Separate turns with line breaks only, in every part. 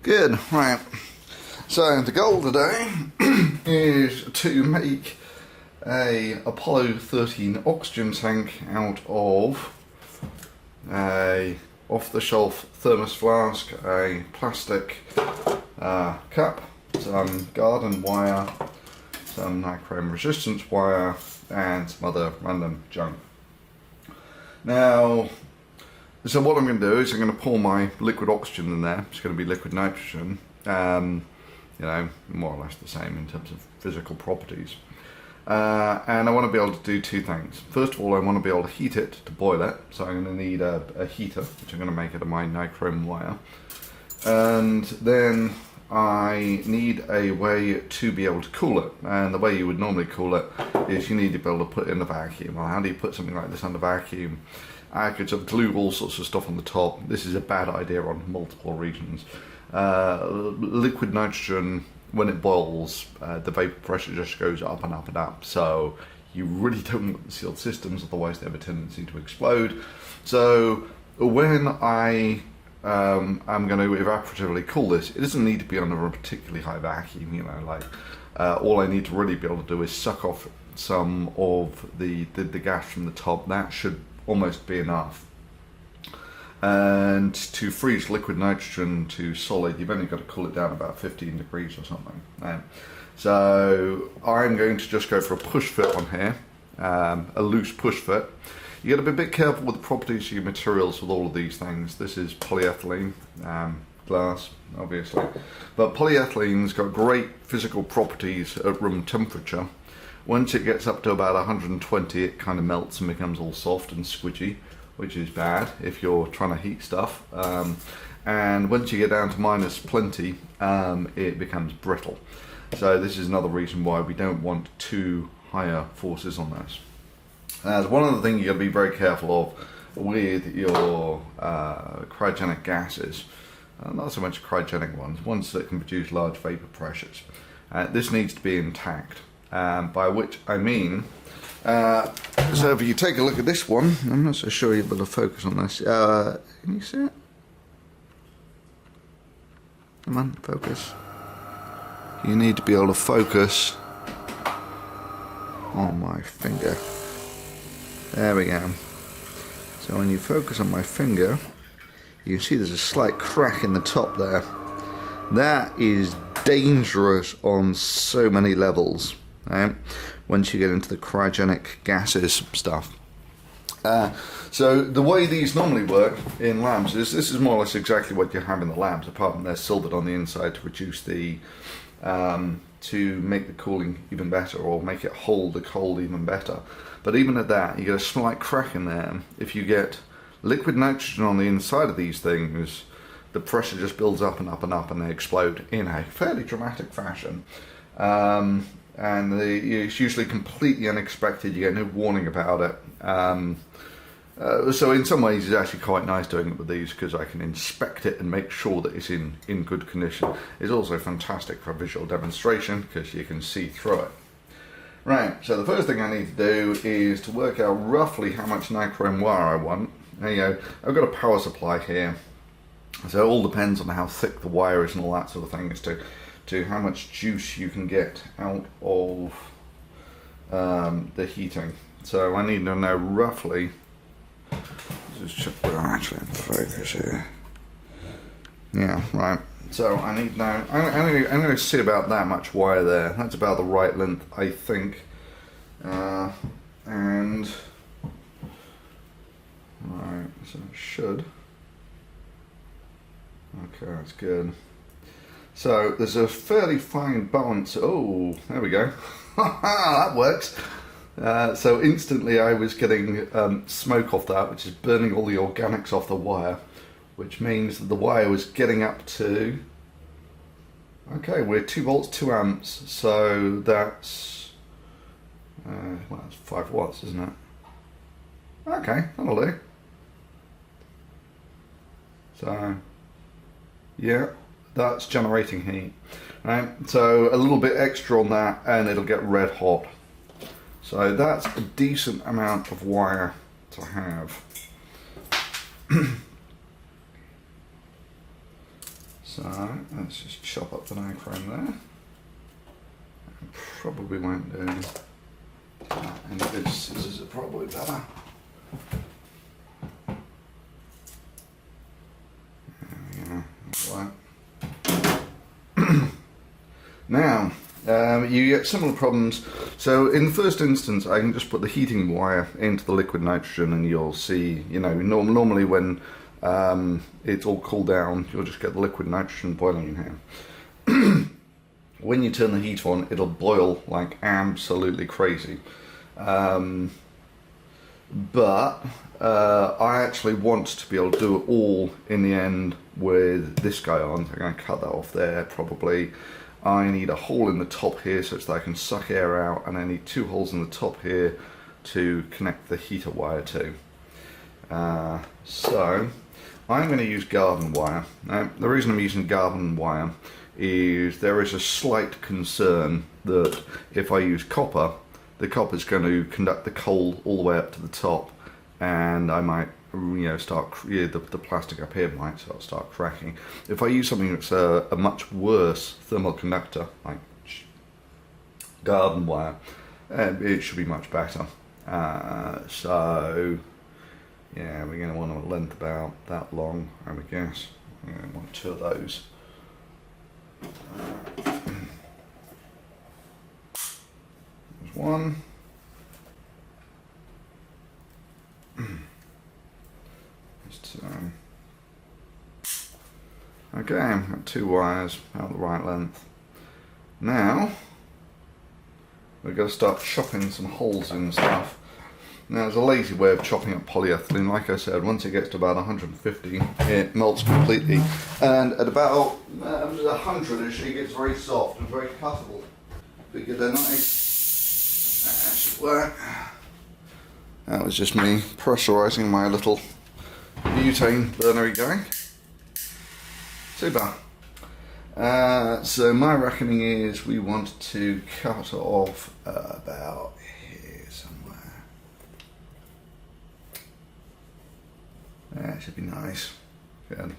Good, right. So the goal today is to make a Apollo 13 oxygen tank out of a off-the-shelf thermos flask, a plastic cup, some garden wire, some nichrome resistance wire, and some other random junk. Now, so what I'm going to do is I'm going to pour my liquid oxygen in there. It's going to be liquid nitrogen, you know, more or less the same in terms of physical properties. And I want to be able to do two things. First of all, I want to be able to heat it to boil it. So I'm going to need a heater, which I'm going to make out of my nichrome wire. And then I need a way to be able to cool it. And the way you would normally cool it is you need to be able to put it in the vacuum. Well, how do you put something like this under vacuum? I could sort of glue all sorts of stuff on the top. This is a bad idea on multiple reasons. Liquid nitrogen, when it boils, the vapor pressure just goes up and up and up. So you really don't want sealed systems, otherwise they have a tendency to explode. So when I'm going to evaporatively cool this, it doesn't need to be under a particularly high vacuum. You know, like all I need to really be able to do is suck off some of the gas from the top. That should almost be enough. And to freeze liquid nitrogen to solid, you've only got to cool it down about 15 degrees or something. So I'm going to just go for a push fit on here, a loose push fit. You got to be a bit careful with the properties of your materials with all of these things. This is polyethylene, glass, obviously. But polyethylene's got great physical properties at room temperature. Once it gets up to about 120, it kind of melts and becomes all soft and squidgy, which is bad if you're trying to heat stuff. And once you get down to minus plenty, it becomes brittle. So this is another reason why we don't want too higher forces on this. One other thing you got to be very careful of with your cryogenic gases, not so much cryogenic ones that can produce large vapor pressures. This needs to be intact. By which I mean, so if you take a look at this one, I'm not so sure you're able to focus on this. Can you see it? Come on, focus. You need to be able to focus on my finger. There we go. So when you focus on my finger, you can see there's a slight crack in the top there. That is dangerous on so many levels. Right? Once you get into the cryogenic gases stuff. So the way these normally work in labs is this is more or less exactly what you have in the labs, apart from they're silvered on the inside to reduce the to make the cooling even better, or make it hold the cold even better. But even at that, you get a slight crack in there. If you get liquid nitrogen on the inside of these things, the pressure just builds up and up and up, and they explode in a fairly dramatic fashion. And it's usually completely unexpected. You get no warning about it. So in some ways it's actually quite nice doing it with these, because I can inspect it and make sure that it's in good condition. It's also fantastic for visual demonstration because you can see through it. Right, so the first thing I need to do is to work out roughly how much nichrome wire I want. There you go. I've got a power supply here, so it all depends on how thick the wire is and all that sort of thing as to how much juice you can get out of the heating. So I need to know roughly. Just check we're actually in focus here. Yeah, right. So I need to know. I'm going to see about that much wire there. That's about the right length, I think. And right, so it should. Okay, that's good. So there's a fairly fine balance. Oh, there we go. That works. So instantly I was getting smoke off that, which is burning all the organics off the wire, which means that the wire was getting up to, okay, we're 2 volts, 2 amps, so that's, well, that's 5 watts, isn't it? Okay, that'll do. So, yeah. That's generating heat, right? So a little bit extra on that and it'll get red hot. So that's a decent amount of wire to have. So let's just chop up the nichrome there. Probably won't do that, and good scissors are probably better. There we go. Right. Now, you get similar problems. So in the first instance, I can just put the heating wire into the liquid nitrogen, and you'll see, you know, normally when it's all cooled down, you'll just get the liquid nitrogen boiling in here. When you turn the heat on, it'll boil like absolutely crazy. But I actually want to be able to do it all in the end with this guy on. So I'm going to cut that off there probably. I need a hole in the top here such that I can suck air out, and I need 2 holes in the top here to connect the heater wire to. So I'm going to use garden wire. Now, the reason I'm using garden wire is there is a slight concern that if I use copper, the copper is going to conduct the coal all the way up to the top, and I might, you know, the plastic up here might start cracking. If I use something that's a much worse thermal conductor, like garden wire, it should be much better. So yeah, we're going to want a length about that long, I would guess. We're going to want 2 of those. There's one. Okay, I've got 2 wires about the right length. Now we're going to start chopping some holes in stuff. Now there's a lazy way of chopping up polyethylene. Like I said, once it gets to about 150, it melts completely, and at about 100ish, it gets very soft and very cuttable. But get a nice, that should work. That was just me pressurising my little butane burner going. Super. So my reckoning is we want to cut off about here somewhere. That should be nice. Good.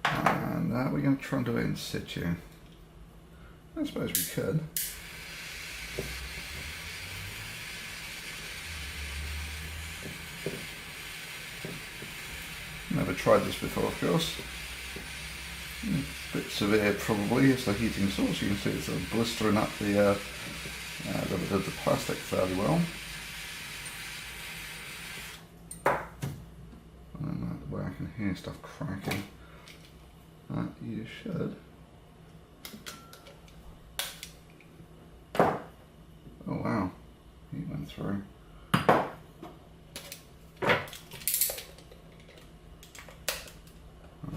And we're going to try and do it in situ. I suppose we could. Never tried this before, of course. A bit severe probably. It's the heating source. You can see it's sort of blistering up the plastic fairly well. And the way I can hear stuff cracking. You should. Oh wow, he went through.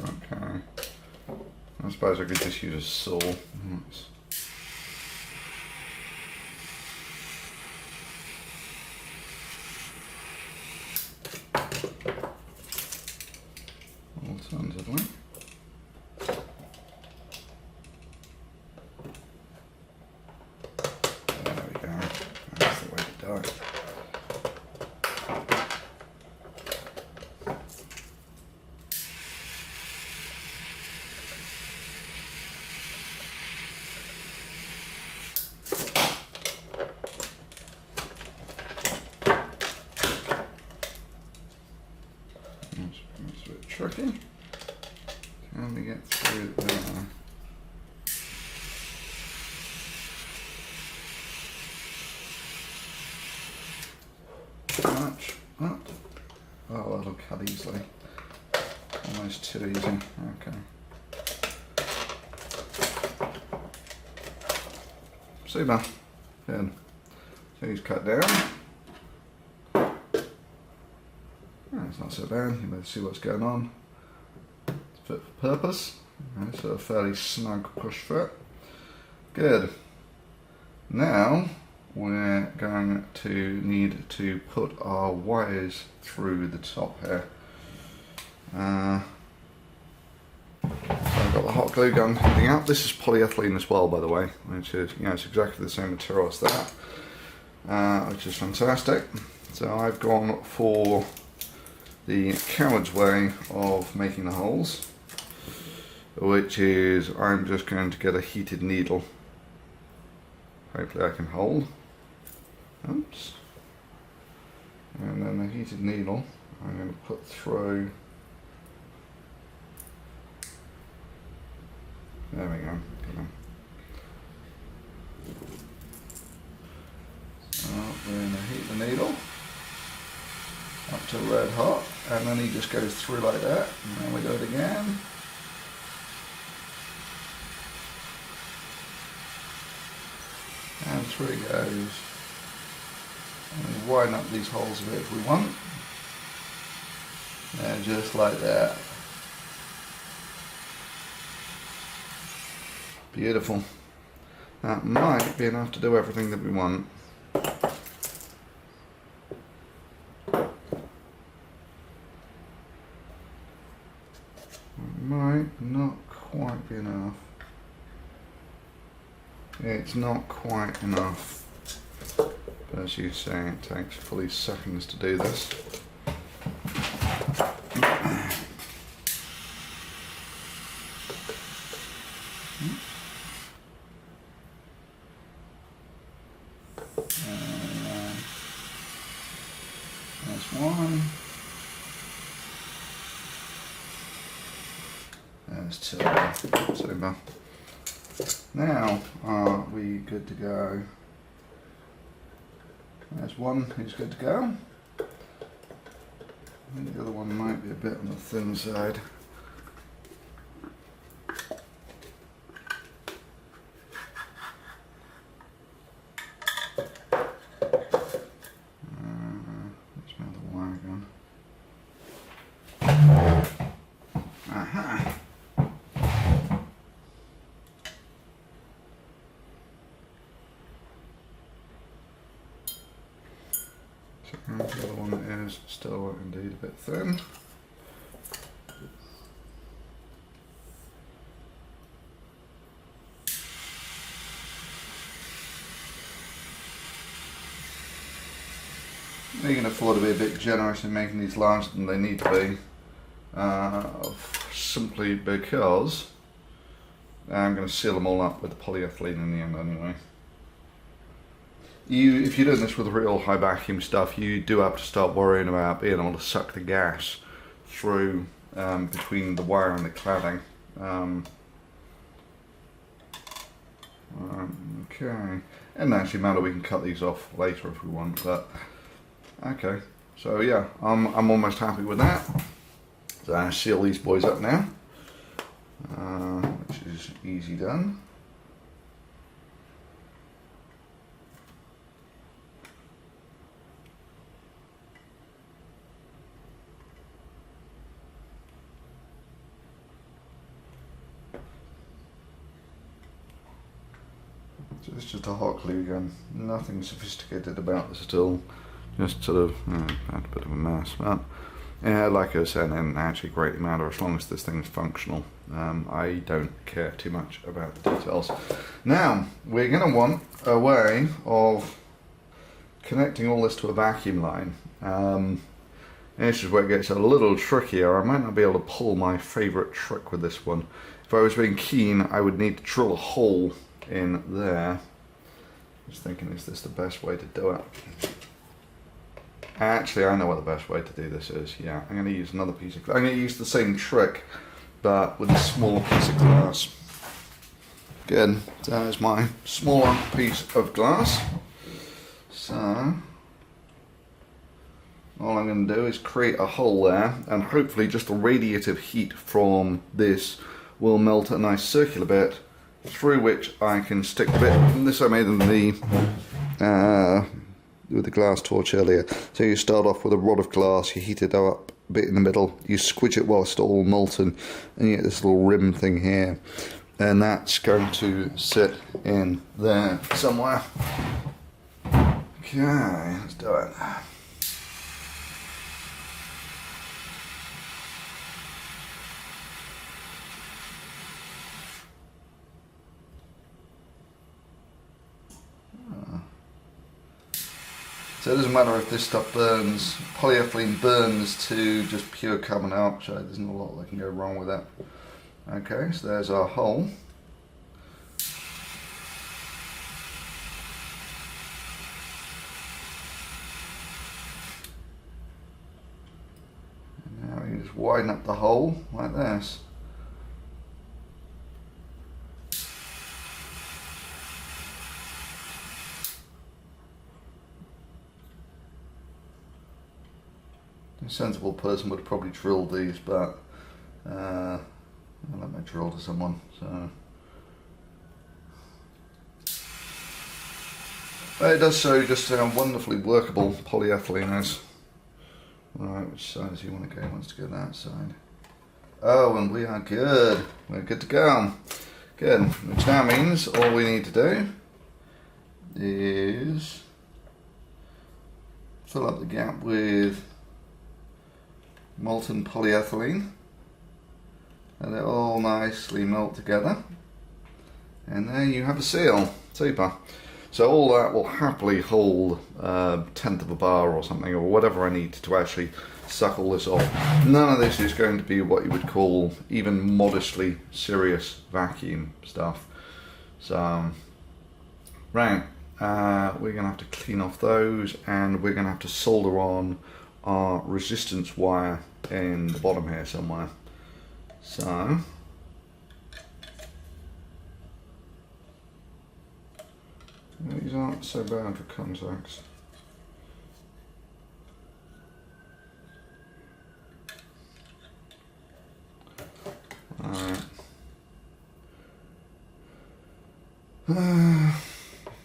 Okay. I suppose I could just use a saw. Alternatively. There we go. That's the way to do it. It's a bit tricky. Can we get through there? Much up. Oh, that'll cut easily. Almost too easy. Okay. Super. Good. So he's cut down. It's not so bad. You better see what's going on. It's fit for purpose. Okay, so a fairly snug push fit. Good. Now we're going to need to put our wires through the top here. So I've got the hot glue gun heating up. This is polyethylene as well, by the way, which is, you know, it's exactly the same material as that, which is fantastic. So I've gone for the coward's way of making the holes. which is I'm just going to get a heated needle. Hopefully I can hold. Oops. And then the heated needle I'm going to put through. There we go. Come on. So we're going to heat the needle up to red hot, and then he just goes through like that, and then we do it again. And through it goes. And we widen up these holes a bit if we want. And just like that. Beautiful. That might be enough to do everything that we want. Might not quite be enough. It's not quite enough. But as you say, it takes fully seconds to do this. That's one. There's two. Super. Now, are we good to go? There's one who's good to go. I think the other one might be a bit on the thin side. Aha! So the other one is still indeed a bit thin. You can afford to be a bit generous in making these larger than they need to be. Simply because I'm going to seal them all up with the polyethylene in the end anyway. If you're doing this with real high vacuum stuff, you do have to start worrying about being able to suck the gas through between the wire and the cladding. Okay, and actually matter, we can cut these off later if we want, but okay. So yeah, I'm almost happy with that. So I seal these boys up now, which is easy done. So it's just a hot glue gun, nothing sophisticated about this at all, just sort of a bit of a mess, but yeah, like I was saying, it doesn't actually greatly matter as long as this thing is functional. I don't care too much about the details. Now, we're going to want a way of connecting all this to a vacuum line. And this is where it gets a little trickier. I might not be able to pull my favourite trick with this one. If I was being keen, I would need to drill a hole in there. Just thinking, is this the best way to do it? Actually, I know what the best way to do this is. Yeah, I'm going to use another piece of glass. I'm going to use the same trick, but with a smaller piece of glass. Good. That is my smaller piece of glass. So, all I'm going to do is create a hole there, and hopefully just the radiative heat from this will melt a nice circular bit, through which I can stick the bit. And this I made in the with the glass torch earlier. So you start off with a rod of glass, you heat it up a bit in the middle, you squidge it while it's all molten, and you get this little rim thing here, and that's going to sit in there somewhere. Okay, let's do it. So it doesn't matter if this stuff burns, polyethylene burns to just pure carbon dioxide, there's not a lot that can go wrong with that. Okay, so there's our hole. And now we can just widen up the hole like this. A sensible person would have probably drilled these, but I let my drill to someone. So, but it does show just how wonderfully workable polyethylene is. Right, which side do you want to go? He wants to go that side. Oh, and we are good. We're good to go. Good. Which now means all we need to do is fill up the gap with molten polyethylene, and they all nicely melt together, and there you have a seal. Super. So all that will happily hold a tenth of a bar or something, or whatever I need to actually suck all this off. None of this is going to be what you would call even modestly serious vacuum stuff. So right, we're going to have to clean off those, and we're going to have to solder on our resistance wire in the bottom here somewhere. So these aren't so bad for contacts. Alright.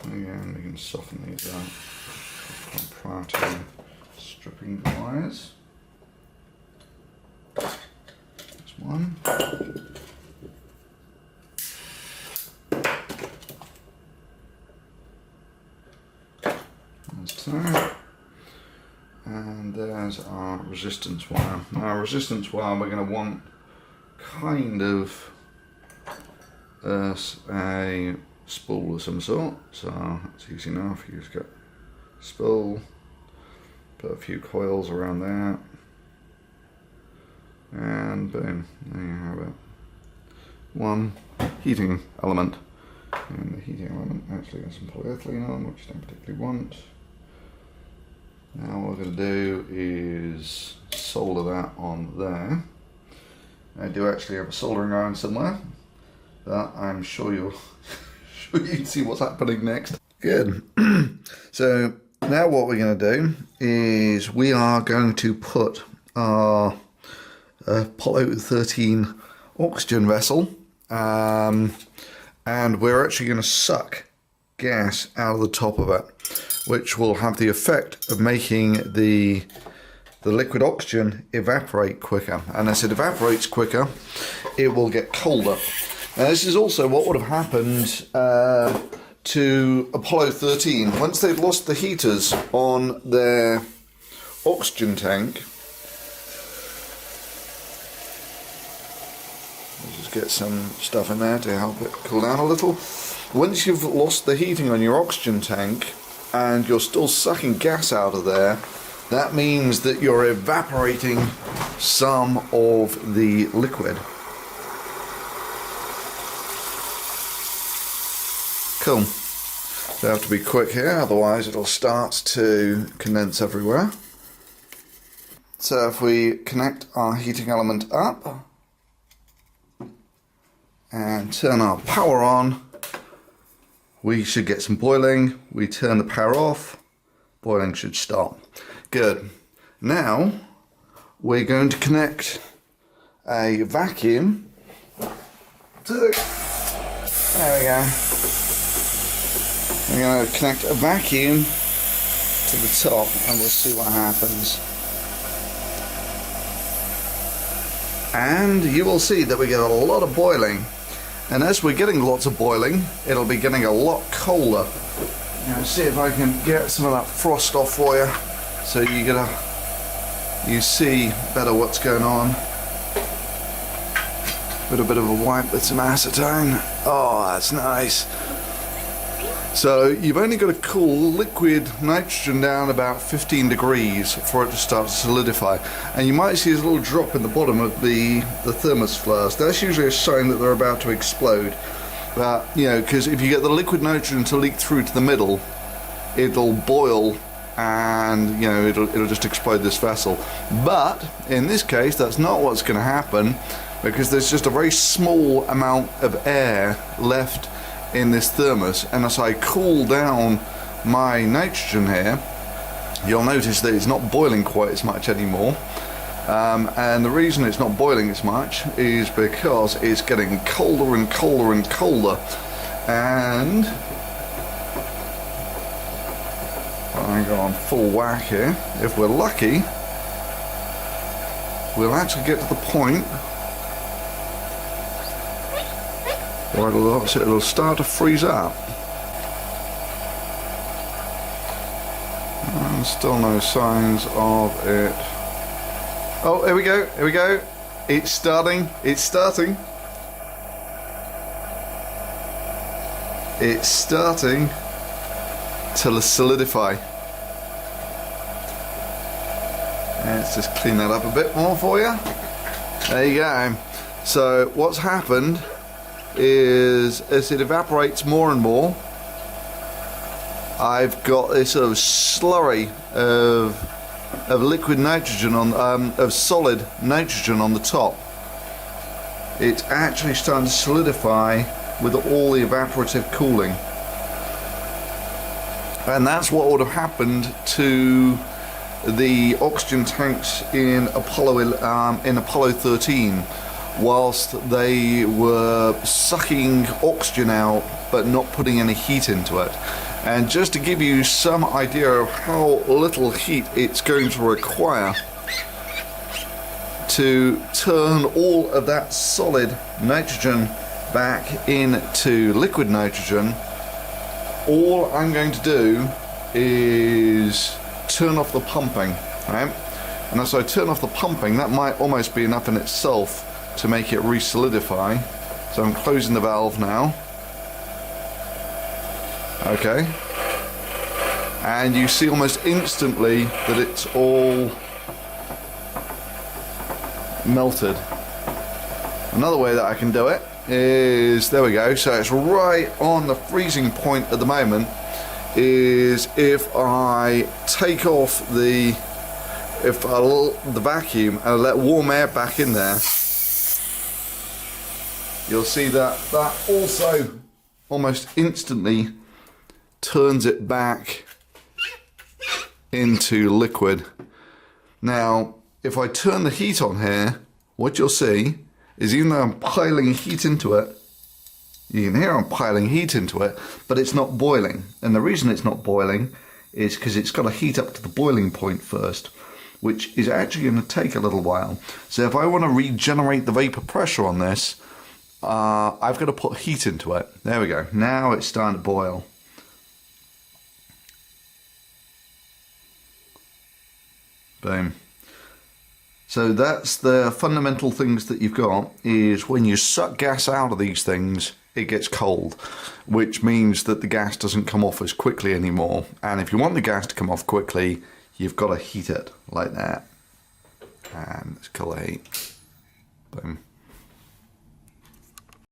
Again, we can soften these up prior to stripping the wires. There's one. There's two. And there's our resistance wire. Now, our resistance wire, we're going to want kind of a spool of some sort. So it's easy enough. You just get a spool. Put a few coils around that, and boom, there you have it. One heating element, and the heating element actually has some polyethylene on, which I don't particularly want. Now what we're going to do is solder that on there. I do actually have a soldering iron somewhere, but I'm sure you'll see what's happening next. Good. So now what we're going to do is we are going to put our Apollo 13 oxygen vessel, and we're actually going to suck gas out of the top of it, which will have the effect of making the liquid oxygen evaporate quicker. And as it evaporates quicker, it will get colder. Now this is also what would have happened to Apollo 13. Once they'd lost the heaters on their oxygen tank, let's just get some stuff in there to help it cool down a little. Once you've lost the heating on your oxygen tank and you're still sucking gas out of there, that means that you're evaporating some of the liquid. Cool. So I have to be quick here, otherwise it'll start to condense everywhere. So if we connect our heating element up and turn our power on, we should get some boiling. We turn the power off, boiling should stop. Good. Now we're going to connect a vacuum to there we go. We're going to connect a vacuum to the top and we'll see what happens. And you will see that we get a lot of boiling. And as we're getting lots of boiling, it'll be getting a lot colder. Now see if I can get some of that frost off for you, so you see better what's going on. Put a bit of a wipe with some acetone. Oh, that's nice. So you've only got to cool liquid nitrogen down about 15 degrees for it to start to solidify. And you might see a little drop in the bottom of the thermos flask. That's usually a sign that they're about to explode. But, you know, because if you get the liquid nitrogen to leak through to the middle, it'll boil and, you know, it'll just explode this vessel. But in this case, that's not what's going to happen, because there's just a very small amount of air left in this thermos, and as I cool down my nitrogen here, you'll notice that it's not boiling quite as much anymore. And the reason it's not boiling as much is because it's getting colder and colder and colder. And I go on full whack here. If we're lucky, we'll actually get to the point where it'll start to freeze up. And still no signs of it. Oh, here we go, here we go. It's starting, it's starting. It's starting to solidify. Let's just clean that up a bit more for you. There you go. So what's happened is, as it evaporates more and more, I've got this sort of slurry of liquid nitrogen on of solid nitrogen on the top. It's actually starting to solidify with all the evaporative cooling, and that's what would have happened to the oxygen tanks in Apollo 13. Whilst they were sucking oxygen out but not putting any heat into it. And just to give you some idea of how little heat it's going to require to turn all of that solid nitrogen back into liquid nitrogen, all I'm going to do is turn off the pumping, right? And as I turn off the pumping, that might almost be enough in itself to make it re-solidify. So I'm closing the valve now. Okay. And you see almost instantly that it's all melted. Another way that I can do it is, there we go, so it's right on the freezing point at the moment, is if I take off the vacuum and I let warm air back in there, you'll see that that also almost instantly turns it back into liquid. Now, if I turn the heat on here, what you'll see is, even though I'm piling heat into it, you can hear I'm piling heat into it, but it's not boiling. And the reason it's not boiling is because it's got to heat up to the boiling point first, which is actually going to take a little while. So if I want to regenerate the vapor pressure on this, I've got to put heat into it. There we go. Now it's starting to boil. Boom. So that's the fundamental things that you've got, is when you suck gas out of these things, it gets cold, which means that the gas doesn't come off as quickly anymore. And if you want the gas to come off quickly, you've got to heat it like that. And let's call it heat. Boom.